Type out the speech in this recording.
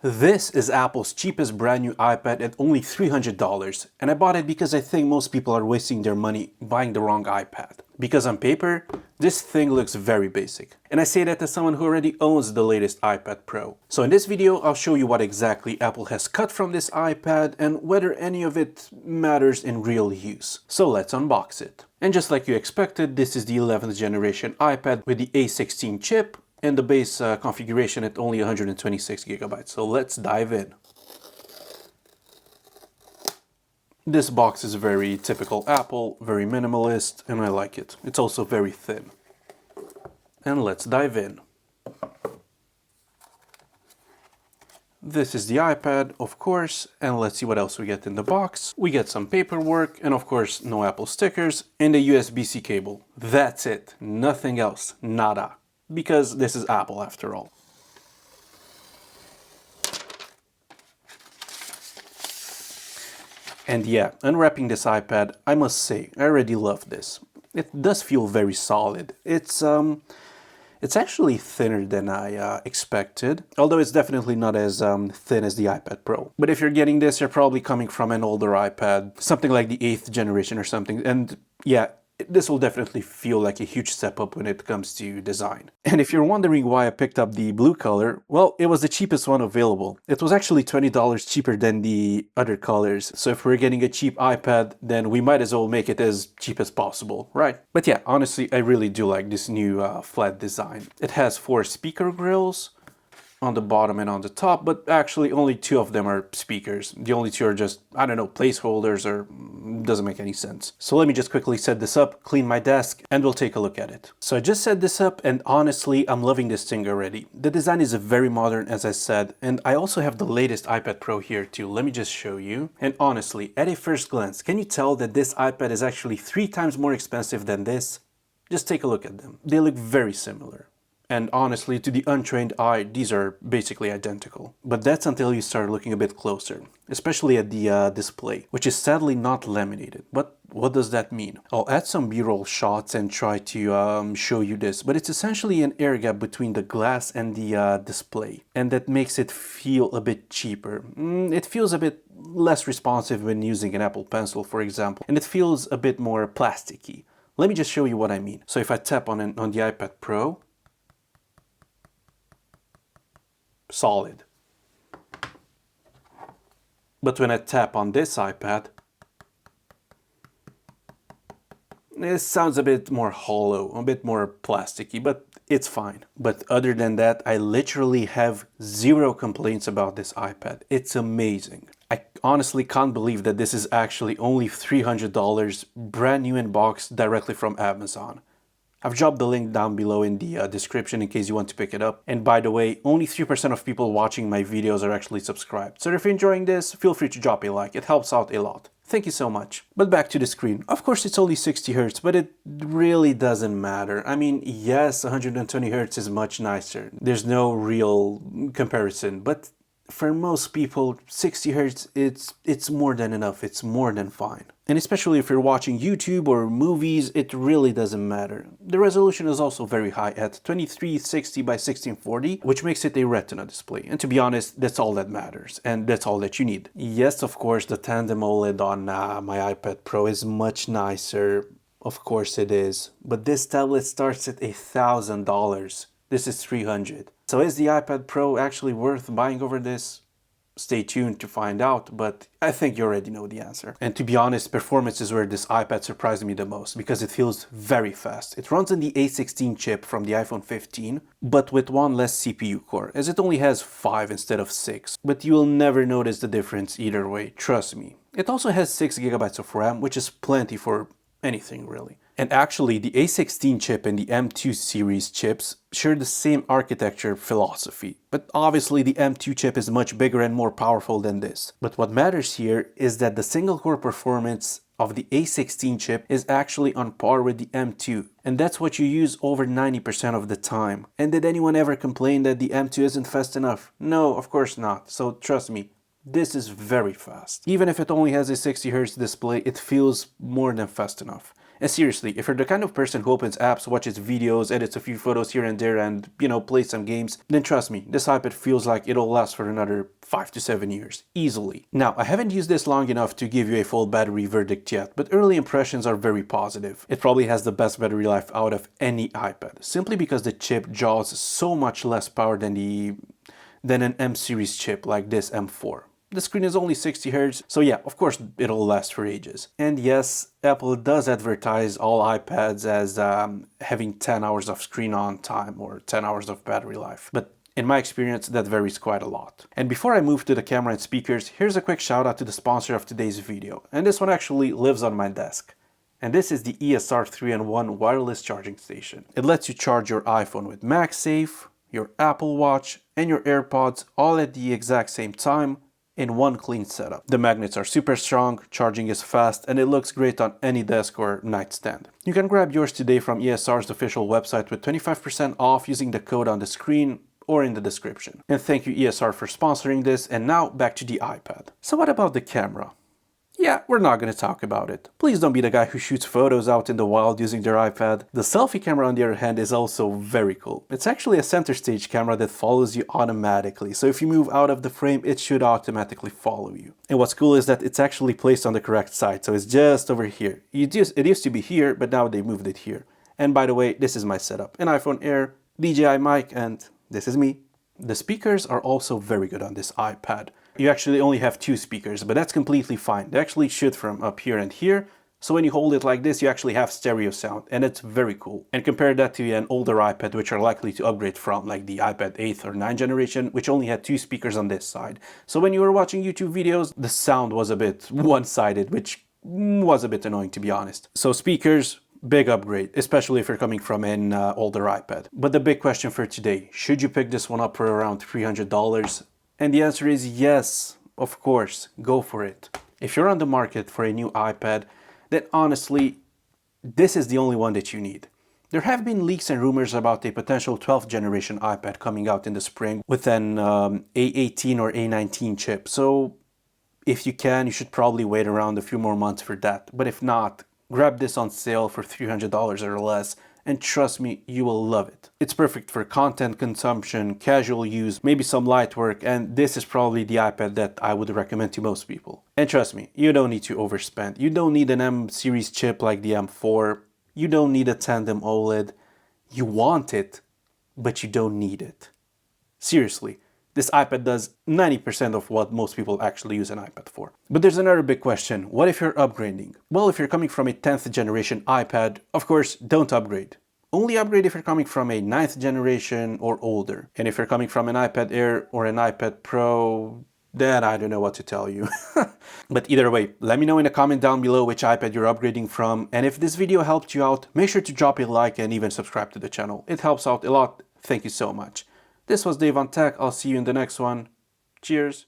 This is Apple's cheapest brand new iPad at only $300, and I bought it because I think most people are wasting their money buying the wrong iPad. Because on paper, this thing looks very basic. And I say that as someone who already owns the latest iPad Pro. So in this video, I'll show you what exactly Apple has cut from this iPad and whether any of it matters in real use. So let's unbox it. And just like you expected, this is the 11th generation iPad with the A16 chip, and the base configuration at only 126 gigabytes. So let's dive in. This box is very typical Apple, very minimalist, and I like it. It's also very thin. And let's dive in. This is the iPad, of course, and let's see what else we get in the box. We get some paperwork, and of course, no Apple stickers, and a USB-C cable. That's it. Nothing else. Nada. Because this is Apple after all. And yeah, unwrapping this iPad, I must say, I already love this. It does feel very solid. It's actually thinner than I expected, although it's definitely not as thin as the iPad Pro. But if you're getting this, you're probably coming from an older iPad, something like the 8th generation or something, and yeah, this will definitely feel like a huge step up when it comes to design. And if you're wondering why I picked up the blue color, well, it was the cheapest one available. It was actually $20 cheaper than the other colors. So if we're getting a cheap iPad, then we might as well make it as cheap as possible, right? But yeah, honestly, I really do like this new flat design. It has 4 speaker grills on the bottom and on the top, but actually only 2 of them are speakers. The only 2 are just, I don't know, placeholders, or doesn't make any sense. So let me just quickly set this up, clean my desk, and we'll take a look at it. So I just set this up, and honestly, I'm loving this thing already. The design is very modern, as I said, and I also have the latest iPad Pro here too. Let me just show you. And honestly, at a first glance, can you tell that this iPad is actually 3 times more expensive than this? Just take a look at them. They look very similar. And honestly, to the untrained eye, these are basically identical. But that's until you start looking a bit closer, especially at the display, which is sadly not laminated. But what does that mean? I'll add some B-roll shots and try to show you this, but it's essentially an air gap between the glass and the display, and that makes it feel a bit cheaper. It feels a bit less responsive when using an Apple Pencil, for example, and it feels a bit more plasticky. Let me just show you what I mean. So if I tap on the iPad Pro, solid. But when I tap on this iPad, it sounds a bit more hollow, a bit more plasticky, but it's fine. But other than that, I literally have 0 complaints about this iPad. It's amazing. I honestly can't believe that this is actually only $300, brand new in box, directly from Amazon. I've dropped the link down below in the description in case you want to pick it up. And by the way, only 3% of people watching my videos are actually subscribed. So if you're enjoying this, feel free to drop a like. It helps out a lot. Thank you so much. But back to the screen. Of course, it's only 60 Hz, but it really doesn't matter. I mean, yes, 120 Hz is much nicer. There's no real comparison, but for most people, 60 Hz, it's more than enough. It's more than fine. And especially if you're watching YouTube or movies, it really doesn't matter. The resolution is also very high at 2360 by 1640, which makes it a Retina display. And to be honest, that's all that matters, and that's all that you need. Yes, of course, the tandem OLED on my iPad Pro is much nicer. Of course it is. But this tablet starts at $1,000. This is $300. So is the iPad Pro actually worth buying over this? Stay tuned to find out, but I think you already know the answer. And to be honest, performance is where this iPad surprised me the most, because it feels very fast. It runs on the A16 chip from the iPhone 15, but with 1 less CPU core, as it only has 5 instead of 6. But you will never notice the difference either way, trust me. It also has 6 gigabytes of RAM, which is plenty for anything really. And actually, the A16 chip and the M2 series chips share the same architecture philosophy. But obviously the M2 chip is much bigger and more powerful than this. But what matters here is that the single core performance of the A16 chip is actually on par with the M2. And that's what you use over 90% of the time. And did anyone ever complain that the M2 isn't fast enough? No, of course not. So trust me, this is very fast. Even if it only has a 60 Hz display, it feels more than fast enough. And seriously, if you're the kind of person who opens apps, watches videos, edits a few photos here and there, and, plays some games, then trust me, this iPad feels like it'll last for another 5 to 7 years, easily. Now, I haven't used this long enough to give you a full battery verdict yet, but early impressions are very positive. It probably has the best battery life out of any iPad, simply because the chip draws so much less power than an M series chip like this M4. The screen is only 60 Hz, so yeah, of course it'll last for ages. And yes, Apple does advertise all iPads as having 10 hours of screen on time or 10 hours of battery life. But in my experience, that varies quite a lot. And before I move to the camera and speakers, here's a quick shout out to the sponsor of today's video. And this one actually lives on my desk. And this is the ESR 3-in-1 wireless charging station. It lets you charge your iPhone with MagSafe, your Apple Watch, and your AirPods all at the exact same time, in one clean setup. The magnets are super strong, charging is fast, and it looks great on any desk or nightstand. You can grab yours today from ESR's official website with 25% off using the code on the screen or in the description. And thank you ESR for sponsoring this, and now back to the iPad. So what about the camera? Yeah, we're not going to talk about it. Please don't be the guy who shoots photos out in the wild using their iPad. The selfie camera, on the other hand, is also very cool. It's actually a center stage camera that follows you automatically, so if you move out of the frame, it should automatically follow you. And what's cool is that it's actually placed on the correct side, so it's just over here. It used to be here, but now they moved it here. And by the way, this is my setup. An iPhone Air, DJI mic, and this is me. The speakers are also very good on this iPad. You actually only have 2 speakers, but that's completely fine. They actually shoot from up here and here, so when you hold it like this, you actually have stereo sound, and it's very cool. And compare that to an older iPad, which are likely to upgrade from, like the iPad 8th or 9th generation, which only had 2 speakers on this side. So when you were watching YouTube videos, the sound was a bit one-sided, which was a bit annoying, to be honest. So speakers, big upgrade, especially if you're coming from an older iPad. But the big question for today, should you pick this one up for around $300? And the answer is yes, of course, go for it. If you're on the market for a new iPad, then honestly, this is the only one that you need. There have been leaks and rumors about a potential 12th generation iPad coming out in the spring with an A18 or A19 chip. So if you can, you should probably wait around a few more months for that. But if not, grab this on sale for $300 or less, and trust me, you will love it. It's perfect for content consumption, casual use, maybe some light work, and this is probably the iPad that I would recommend to most people. And trust me, you don't need to overspend. You don't need an M series chip like the M4. You don't need a tandem OLED. You want it, but you don't need it. Seriously. This iPad does 90% of what most people actually use an iPad for. But there's another big question. What if you're upgrading? Well, if you're coming from a 10th generation iPad, of course, don't upgrade. Only upgrade if you're coming from a 9th generation or older. And if you're coming from an iPad Air or an iPad Pro, then I don't know what to tell you. But either way, let me know in a comment down below which iPad you're upgrading from. And if this video helped you out, make sure to drop a like and even subscribe to the channel. It helps out a lot. Thank you so much. This was Dave on Tech. I'll see you in the next one. Cheers.